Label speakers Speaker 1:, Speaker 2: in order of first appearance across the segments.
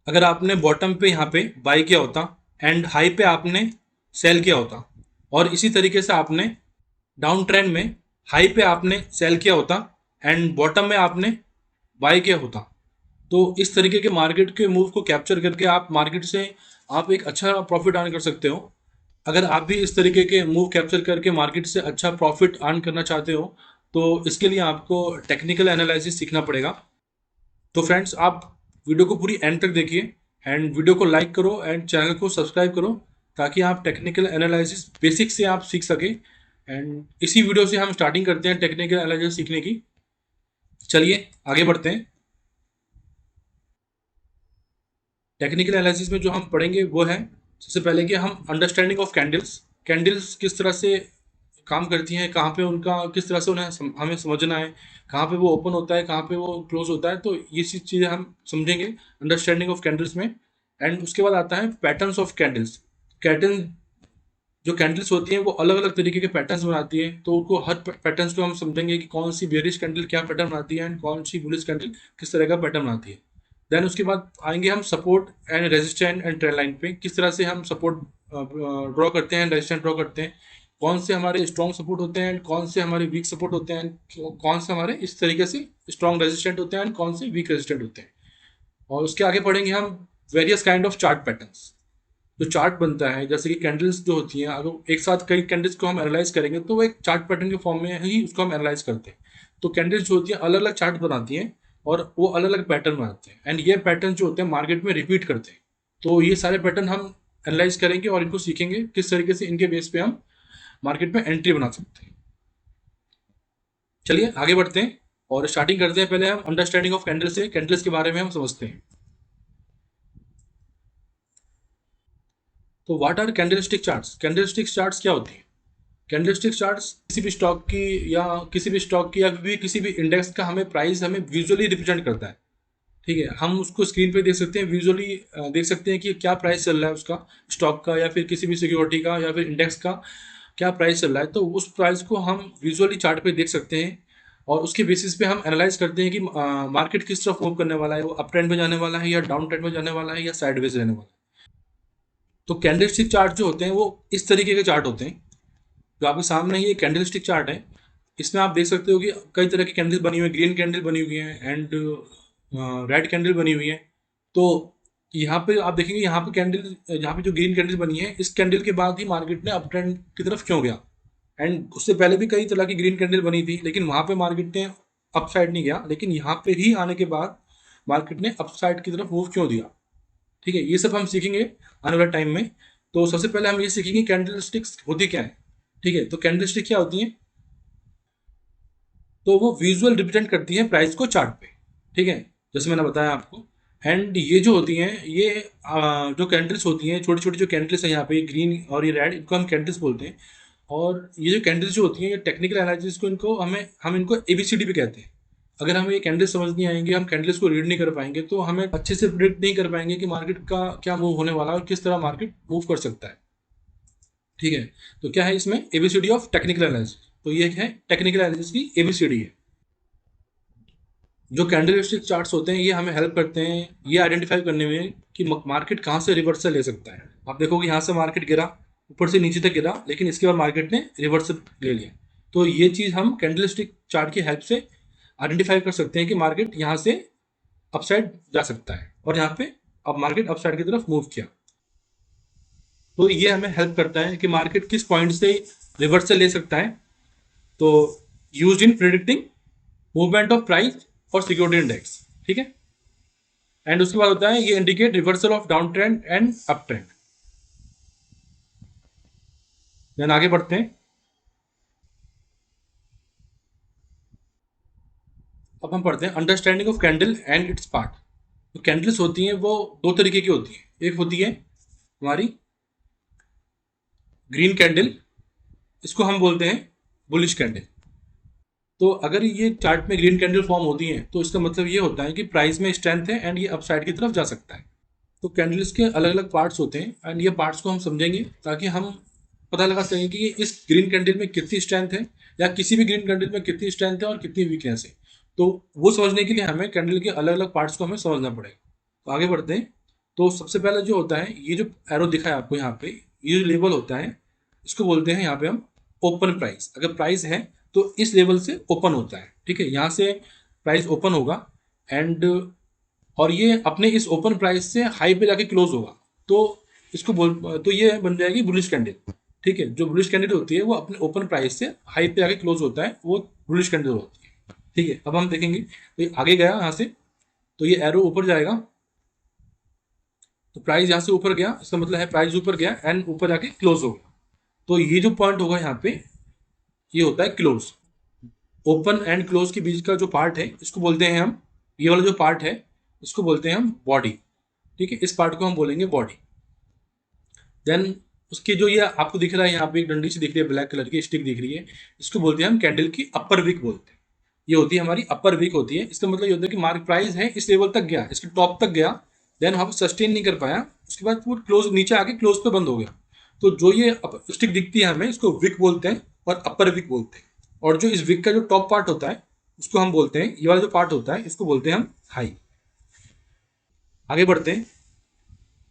Speaker 1: अगर आपने बॉटम पे यहाँ पे बाई किया होता एंड हाई पे आपने सेल किया होता, और इसी तरीके से आपने डाउन ट्रेंड में हाई पे आपने सेल किया होता एंड बॉटम में आपने बाय किया होता, तो इस तरीके के मार्केट के मूव को कैप्चर करके आप मार्केट से आप एक अच्छा प्रॉफिट अर्न कर सकते हो। अगर आप भी इस तरीके के मूव कैप्चर करके मार्केट से अच्छा प्रॉफिट अर्न करना चाहते हो, तो इसके लिए आपको टेक्निकल एनालिसिस सीखना पड़ेगा। तो फ्रेंड्स, आप वीडियो को पूरी एंड तक देखिए एंड वीडियो को लाइक करो एंड चैनल को सब्सक्राइब करो, ताकि आप टेक्निकल एनालिसिस बेसिक से आप सीख सके। एंड इसी वीडियो से हम स्टार्टिंग करते हैं टेक्निकल एनालिसिस सीखने की। चलिए आगे बढ़ते हैं। टेक्निकल एनालिसिस में जो हम पढ़ेंगे वो है, सबसे पहले कि हम अंडरस्टैंडिंग ऑफ कैंडल्स, कैंडल्स किस तरह से काम करती हैं, कहाँ पे उनका किस तरह से उन्हें हमें समझना है, कहाँ पे वो ओपन होता है, कहाँ पे वो क्लोज होता है, तो ये चीज़ें हम समझेंगे अंडरस्टैंडिंग ऑफ कैंडल्स में। एंड उसके बाद आता है पैटर्न्स ऑफ कैंडल्स। कैंडल जो कैंडल्स होती हैं वो अलग अलग तरीके के पैटर्न्स बनाती है, तो उनको हर पैटर्न्स को हम समझेंगे कि कौन सी बेरिश कैंडल क्या पैटर्न बनाती है एंड कौन सी बुलिश कैंडल किस तरह का पैटर्न बनाती है। देन उसके बाद आएंगे हम support and resistant and trend line पे, किस तरह से हम सपोर्ट ड्रॉ करते हैं, रेजिस्टेंट ड्रॉ करते हैं, कौन से हमारे स्ट्रॉन्ग सपोर्ट होते हैं एंड कौन से हमारे वीक सपोर्ट होते हैं, कौन से हमारे इस तरीके से स्ट्रॉन्ग रेजिस्टेंट होते हैं एंड कौन से वीक रेजिस्टेंट होते हैं। और उसके आगे पढ़ेंगे हम various kind of chart patterns. जो चार्ट बनता है, जैसे कि कैंडल्स जो होती हैं, अगर एक साथ कई कैंडल्स को हम एनालाइज करेंगे तो वो एक चार्ट पैटर्न के फॉर्म में ही उसको हम एनालाइज करते हैं। तो कैंडल्स जो होती हैं अलग अलग चार्ट बनाती हैं और वो अलग अलग पैटर्न बनाते हैं एंड ये पैटर्न जो होते हैं मार्केट में रिपीट करते हैं। तो ये सारे पैटर्न हम एनालाइज करेंगे और इनको सीखेंगे किस तरीके से इनके बेस पे हम मार्केट में एंट्री बना सकते हैं। चलिए आगे बढ़ते हैं और स्टार्टिंग करते हैं। पहले हम अंडरस्टैंडिंग ऑफ कैंडल्स से, कैंडल्स के बारे में हम समझते हैं। तो what are candlestick charts? Candlestick charts क्या होती हैं? कैंडलस्टिक चार्ट्स किसी भी स्टॉक की या किसी भी स्टॉक की या भी किसी भी इंडेक्स का हमें प्राइस हमें विजुअली रिप्रेजेंट करता है। ठीक है, हम उसको स्क्रीन पे देख सकते हैं, विजुअली देख सकते हैं कि क्या प्राइस चल रहा है उसका, स्टॉक का या फिर किसी भी सिक्योरिटी का या फिर इंडेक्स का क्या प्राइस चल रहा है। तो उस प्राइस को हम विजुअली चार्ट पे देख सकते हैं और उसके बेसिस पे हम एनालाइज करते हैं कि मार्केट किस तरफ मूव करने वाला है, वो अप ट्रेंड में जाने वाला है या डाउन ट्रेंड में जाने वाला है या साइडवेज रहने वाला है। तो कैंडलस्टिक चार्ट जो होते हैं वो इस तरीके के चार्ट होते हैं। जो आपके सामने ये कैंडलस्टिक चार्ट है, इसमें आप देख सकते हो कि कई तरह की कैंडल बनी हुई है, ग्रीन कैंडल बनी हुई है एंड रेड कैंडल बनी हुई है। तो यहाँ पे आप देखेंगे, यहाँ पे कैंडल, यहाँ पे जो ग्रीन कैंडल बनी है, इस कैंडल के बाद ही मार्केट ने अप ट्रेंड की तरफ क्यों गया। एंड उससे पहले भी कई तरह की ग्रीन कैंडल बनी थी, लेकिन वहाँ पे मार्केट ने अप साइड नहीं गया, लेकिन यहाँ पे ही आने के बाद मार्केट ने अप साइड की तरफ मूव क्यों दिया। ठीक है, ये सब हम सीखेंगे आने वाले टाइम में। तो सबसे पहले हम ये सीखेंगे कैंडल स्टिक्स होती क्या है। ठीक है, तो कैंडल स्टिक क्या होती है? तो वो विजुअल रिप्रेजेंट करती है प्राइस को चार्ट पे। ठीक है, जैसे मैंने बताया आपको। एंड ये जो होती हैं, ये जो कैंडल्स होती हैं, छोटी छोटी जो कैंडल्स हैं यहाँ पे ग्रीन और ये रेड, इनको हम कैंडल्स बोलते हैं। और ये जो कैंडल्स जो होती हैं, ये टेक्निकल एनालिसिस को इनको हम इनको एबीसीडी भी कहते हैं। अगर हमें ये कैंडल्स समझ नहीं आएंगे, हम कैंडल्स को रीड नहीं कर पाएंगे, तो हमें अच्छे से प्रिडिक्ट नहीं कर पाएंगे कि मार्केट का क्या मूव होने वाला है और किस तरह मार्केट मूव कर सकता है। ठीक है, तो क्या है इसमें एबीसीडी ऑफ टेक्निकल एनालिसिस। तो ये है टेक्निकल एनालिसिस की एबीसीडी है। जो कैंडलस्टिक चार्ट्स होते हैं, ये हमें हेल्प करते हैं ये आइडेंटिफाई करने में कि मार्केट कहाँ से रिवर्सल ले सकता है। आप देखोगे यहाँ से मार्केट गिरा, ऊपर से नीचे तक गिरा, लेकिन इसके बाद मार्केट ने रिवर्सल ले लिया। तो ये चीज़ हम कैंडलस्टिक चार्ट की हेल्प से आइडेंटिफाई कर सकते हैं कि मार्केट यहाँ से अपसाइड जा सकता है और यहाँ पे अब मार्केट अपसाइड की तरफ मूव किया। तो ये हमें हेल्प करता है कि मार्केट किस पॉइंट से रिवर्सल ले सकता है। तो use in predicting movement of price और सिक्योरिटी इंडेक्स। ठीक है, एंड उसके बाद होता है ये indicate reversal of down trend and up trend. Then आगे बढ़ते हैं। अब हम पढ़ते हैं understanding of candle and its part. तो कैंडल्स होती हैं वो दो तरीके की होती हैं। एक होती है हमारी ग्रीन कैंडल, इसको हम बोलते हैं बुलिश कैंडल। तो अगर ये चार्ट में ग्रीन कैंडल फॉर्म होती हैं, तो इसका मतलब ये होता है कि प्राइस में स्ट्रेंथ है एंड ये अपसाइड की तरफ जा सकता है। तो कैंडल्स के अलग अलग पार्ट्स होते हैं एंड ये पार्ट्स को हम समझेंगे ताकि हम पता लगा सकें कि इस ग्रीन कैंडल में कितनी स्ट्रेंथ है या किसी भी ग्रीन कैंडल में कितनी स्ट्रेंथ है और कितनी वीकनेस है। तो वो समझने के लिए हमें कैंडल के अलग अलग पार्ट्स को हमें समझना पड़ेगा। तो आगे बढ़ते हैं। तो सबसे पहले जो होता है, ये जो एरो दिखा है आपको यहाँ पे, ये जो लेवल होता है इसको बोलते हैं यहाँ पे हम ओपन प्राइस। अगर प्राइस है तो इस लेवल से ओपन होता है, ठीक है, यहाँ से प्राइस ओपन होगा एंड और ये अपने इस ओपन प्राइस से हाई पे जाके क्लोज होगा, तो इसको तो ये बन जाएगी बुलिश कैंडल, ठीक है। जो बुलिश कैंडल होती है वो अपने ओपन प्राइस से हाई पे जाके क्लोज होता है, वो बुलिश कैंडल होती है, ठीक है। अब हम देखेंगे तो ये आगे गया यहाँ से, तो ये एरो ऊपर जाएगा, तो प्राइस यहाँ से ऊपर गया, इसका मतलब है प्राइस ऊपर गया एंड ऊपर जाके क्लोज हो गया। तो ये जो पॉइंट होगा यहाँ पे, ये होता है क्लोज। ओपन एंड क्लोज के बीच का जो पार्ट है इसको बोलते हैं हम, ये वाला जो पार्ट है इसको बोलते हैं हम बॉडी, ठीक है। इस पार्ट को हम बोलेंगे बॉडी। देन उसके जो ये आपको दिख रहा है यहाँ पे एक डंडी सी दिख रही है, ब्लैक कलर की स्टिक दिख रही है, इसको बोलते हैं हम कैंडल की अपर विक बोलते हैं। ये होती है हमारी अपर विक होती है। इसका मतलब ये होता है कि मार्क प्राइस है इस लेवल तक गया, इसके टॉप तक गया, देन वहाँ पर सस्टेन नहीं कर पाया, उसके बाद वो क्लोज नीचे आके क्लोज पे बंद हो गया। तो जो ये स्टिक दिखती है हमें, इसको विक बोलते हैं और अपर विक बोलते हैं। और जो इस विक का जो टॉप पार्ट होता है उसको हम बोलते हैं, ये वाला जो पार्ट होता है इसको बोलते हैं हम हाई। आगे बढ़ते हैं,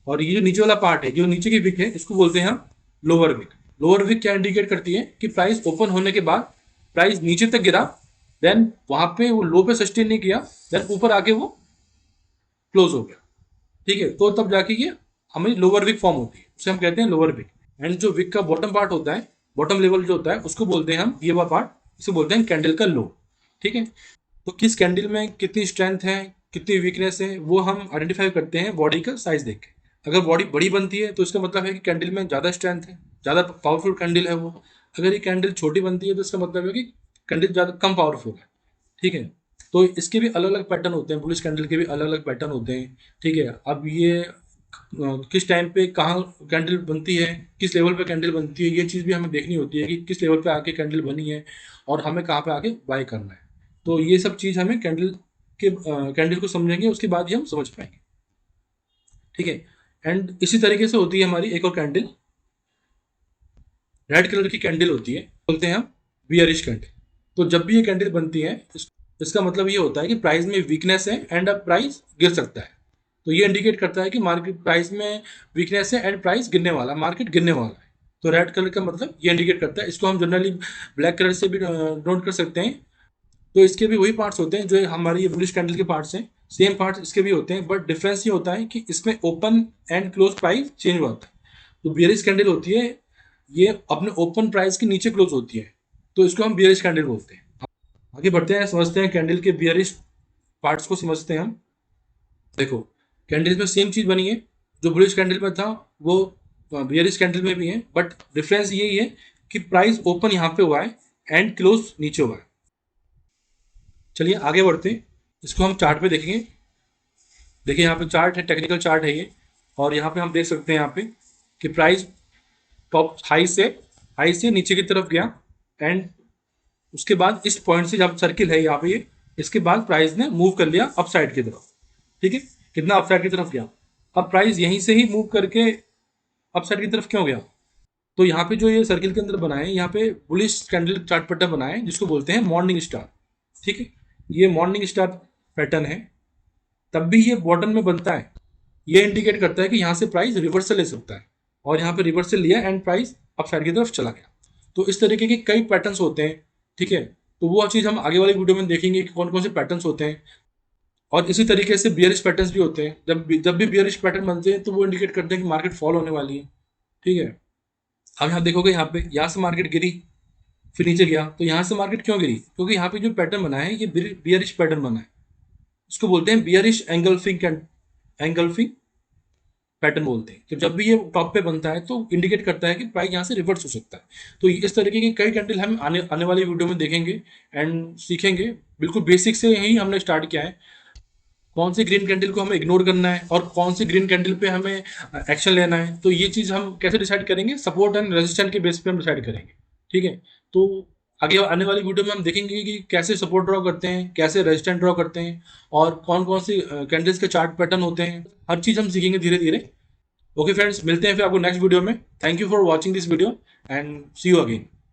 Speaker 1: और ये जो नीचे वाला पार्ट है, जो नीचे की विक है, इसको बोलते हैं हम लोअर विक। लोअर विक क्या इंडिकेट करती है कि प्राइस ओपन होने के बाद प्राइस नीचे तक गिरा, देन वहां पे वो लो पे सस्टेन नहीं किया, देन ऊपर आके वो क्लोज हो गया, ठीक है। तो तब जाके ये हमें लोअर विक फॉर्म होती है, उसे हम कहते हैं लोअर विक। एंड जो विक का बॉटम पार्ट होता है, बॉटम लेवल जो होता है उसको बोलते हैं हम, ये वाला पार्ट, इसे बोलते हैं कैंडल का लो, ठीक है। तो किस कैंडल में कितनी स्ट्रेंथ है, कितनी वीकनेस है, वो हम आइडेंटिफाई करते हैं बॉडी का साइज देख के। अगर बॉडी बड़ी बनती है तो इसका मतलब है कि कैंडल में ज़्यादा स्ट्रेंथ है, ज़्यादा पावरफुल कैंडल है वो। अगर ये कैंडल छोटी बनती है तो इसका मतलब है कि कैंडल ज़्यादा कम पावरफुल है, ठीक है। तो इसके भी अलग अलग पैटर्न होते हैं, बुलिश कैंडल के भी अलग अलग पैटर्न होते हैं, ठीक है। अब ये किस टाइम पे कहाँ कैंडल बनती है, किस लेवल पे कैंडल बनती है, ये चीज़ भी हमें देखनी होती है कि किस लेवल पे आके कैंडल बनी है और हमें कहाँ पे आके बाय करना है। तो ये सब चीज़ हमें कैंडल को समझेंगे उसके बाद ही हम समझ पाएंगे, ठीक है। एंड इसी तरीके से होती है हमारी एक और कैंडल, रेड कलर की कैंडल होती है, बोलते हैं हम बियरिश कैंडल। तो जब भी ये कैंडल बनती है इसका मतलब ये होता है कि प्राइस में वीकनेस है एंड अब प्राइस गिर सकता है। तो ये इंडिकेट करता है कि मार्केट प्राइस में वीकनेस है एंड प्राइस गिरने वाला, मार्केट गिरने वाला है। तो रेड कलर का मतलब ये इंडिकेट करता है। इसको हम जनरली ब्लैक कलर से भी नोट कर सकते हैं। तो इसके भी वही पार्ट्स होते हैं जो हमारी ये बुलिश कैंडल के पार्ट्स हैं, सेम पार्ट्स इसके भी होते हैं, बट डिफरेंस ये होता है कि इसमें open and close price change होता है। तो बियरिश कैंडल होती है, ये अपने ओपन प्राइस के नीचे क्लोज होती है, तो इसको हम बियरिश कैंडल बोलते हैं। आगे बढ़ते हैं, समझते हैं कैंडल के बियरिश पार्ट्स को समझते हैं हम। देखो, कैंडल में सेम चीज़ बनी है, जो बुलिश कैंडल में था वो बियरिश कैंडल में भी है, बट डिफरेंस यही है कि प्राइस ओपन यहाँ पे हुआ है एंड क्लोज नीचे हुआ है। चलिए आगे बढ़ते हैं, इसको हम चार्ट पे देखेंगे। देखिए यहाँ पे चार्ट है, टेक्निकल चार्ट है ये, और यहाँ पे हम देख सकते हैं यहाँ पे कि प्राइस टॉप हाई से नीचे की तरफ गया एंड उसके बाद इस पॉइंट से जब सर्किल है यहाँ पे ये, इसके बाद प्राइस ने मूव कर लिया अपसाइड की तरफ, ठीक है। कितना अपसाइड की तरफ गया, अब प्राइस यहीं से ही मूव करके अपसाइड की तरफ क्यों गया, तो यहाँ पे जो ये सर्किल के अंदर बनाए, यहाँ पे बुलिश कैंडल चार्ट पैटर्न बनाए जिसको बोलते हैं मॉर्निंग स्टार, ठीक है। ये मॉर्निंग स्टार पैटर्न है, तब भी ये बॉटम में बनता है। ये इंडिकेट करता है कि यहाँ से प्राइस रिवर्सल ले सकता है, और यहाँ पे रिवर्सल लिया एंड प्राइस अपसाइड की तरफ चला गया। तो इस तरीके के कई पैटर्न्स होते हैं, ठीक है। तो वो चीज़ हम आगे वाली वीडियो में देखेंगे कि कौन कौन से पैटर्न्स होते हैं। और इसी तरीके से बियरिश पैटर्न्स भी होते हैं, जब भी बियरिश पैटर्न बनते हैं तो वो इंडिकेट करते हैं कि मार्केट फॉल होने वाली है, ठीक है। अब यहाँ देखोगे, यहाँ से मार्केट गिरी फिर नीचे गया, तो यहाँ से मार्केट क्यों गिरी, क्योंकि यहाँ पे जो पैटर्न बना है ये बियरिश पैटर्न बना है, इसको बोलते हैं बियरिश एंगल्फिंग पैटर्न बोलते हैं। तो जब भी ये टॉप पे बनता है तो इंडिकेट करता है कि प्राइस यहाँ से रिवर्स हो सकता है। तो इस तरीके के कई कैंडल हम आने वाली वीडियो में देखेंगे एंड सीखेंगे। बिल्कुल बेसिक से ही हमने स्टार्ट किया है, कौन सी ग्रीन कैंडल को हमें इग्नोर करना है और कौन सी ग्रीन कैंडल पे हमें एक्शन लेना है। तो ये चीज़ हम कैसे डिसाइड करेंगे, सपोर्ट एंड रेजिस्टेंस के बेस पे हम डिसाइड करेंगे, ठीक है। तो आगे आने वाली वीडियो में हम देखेंगे कि कैसे सपोर्ट ड्रॉ करते हैं, कैसे रेजिस्टेंस ड्रॉ करते हैं, और कौन कौन सी कैंडल्स के चार्ट पैटर्न होते हैं। हर चीज़ हम सीखेंगे धीरे धीरे। ओके फ्रेंड्स, मिलते हैं फिर आपको नेक्स्ट वीडियो में। Thank you for watching this video and see you again.